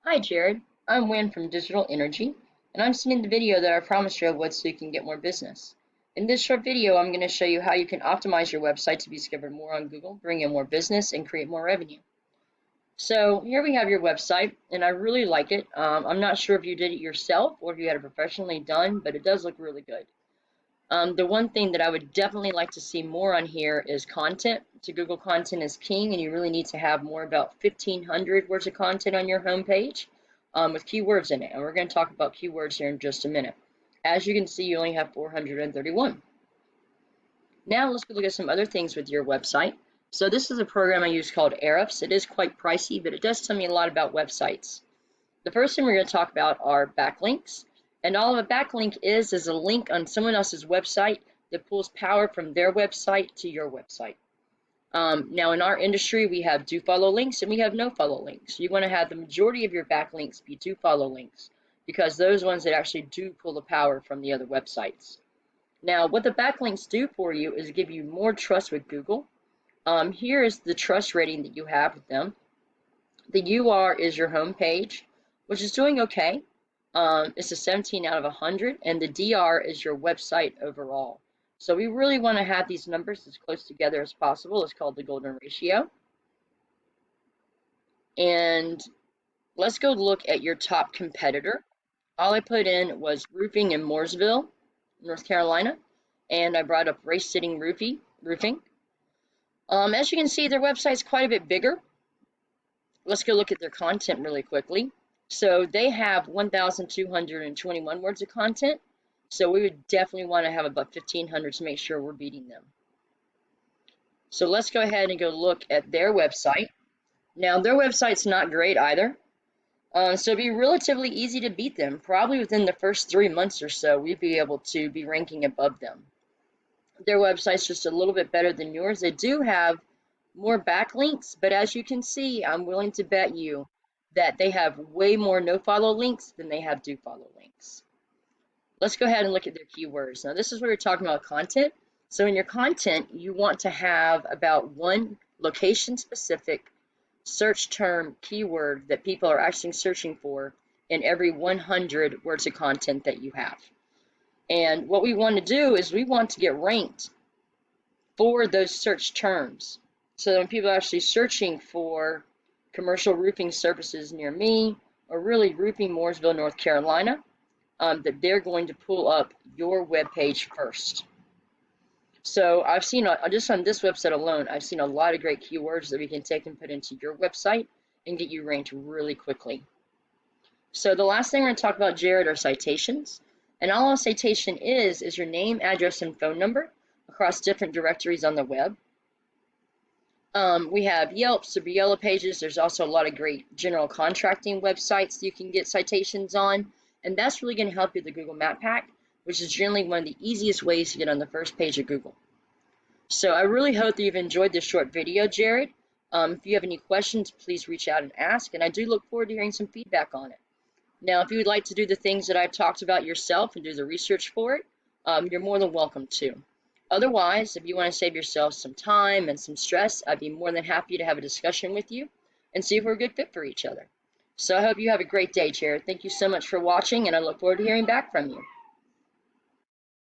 Hi Jared, I'm Win from Digital Energy, and I'm sending the video that I promised you I would so you can get more business. In this short video, I'm going to show you how you can optimize your website to be discovered more on Google, bring in more business, and create more revenue. So here we have your website, and I really like it. I'm not sure if you did it yourself or if you had it professionally done, but it does look really good. The one thing that I would definitely like to see more on here is content. So Google content is king, and you really need to have more about 1,500 words of content on your homepage with keywords in it. And we're going to talk about keywords here in just a minute. As you can see, you only have 431. Now let's go look at some other things with your website. So this is a program I use called Ahrefs. It is quite pricey, but it does tell me a lot about websites. The first thing we're going to talk about are backlinks. And all of a backlink is a link on someone else's website that pulls power from their website to your website. Now in our industry, we have do follow links and we have no follow links. You want to have the majority of your backlinks be do follow links because those ones that actually do pull the power from the other websites. Now what the backlinks do for you is give you more trust with Google. Here is the trust rating that you have with them. The UR is your home page, which is doing okay. It's a 17 out of 100, and the DR is your website overall. So we really want to have these numbers as close together as possible. It's called the golden ratio. And let's go look at your top competitor. All I put in was roofing in Mooresville, North Carolina, and I brought up Race Sitting Roofing. As you can see, their website's quite a bit bigger. Let's go look at their content really quickly. So they have 1,221 words of content. So we would definitely want to have about 1,500 to make sure we're beating them. So let's go ahead and go look at their website. Now their website's not great either. So it'd be relatively easy to beat them. Probably within the first 3 months or so, we'd be able to be ranking above them. Their website's just a little bit better than yours. They do have more backlinks, but as you can see, I'm willing to bet you that they have way more no-follow links than they have do-follow links. Let's go ahead and look at their keywords. Now, this is where we're talking about content. So in your content, you want to have about one location-specific search term keyword that people are actually searching for in every 100 words of content that you have. And what we want to do is we want to get ranked for those search terms. So when people are actually searching for commercial roofing services near me, or really roofing Mooresville, North Carolina, that they're going to pull up your web page first. So I've seen, just on this website alone, I've seen a lot of great keywords that we can take and put into your website and get you ranked really quickly. So the last thing we're going to talk about, Jared, are citations. And all a citation is your name, address, and phone number across different directories on the web. We have Yelp, Super Yellow Pages. There's also a lot of great general contracting websites you can get citations on, and that's really going to help you with the Google Map Pack, which is generally one of the easiest ways to get on the first page of Google. So I really hope that you've enjoyed this short video, Jared. If you have any questions, please reach out and ask, and I do look forward to hearing some feedback on it. Now, if you would like to do the things that I've talked about yourself and do the research for it, you're more than welcome to. Otherwise, if you want to save yourself some time and some stress, I'd be more than happy to have a discussion with you and see if we're a good fit for each other. So I hope you have a great day, Jared. Thank you so much for watching, and I look forward to hearing back from you.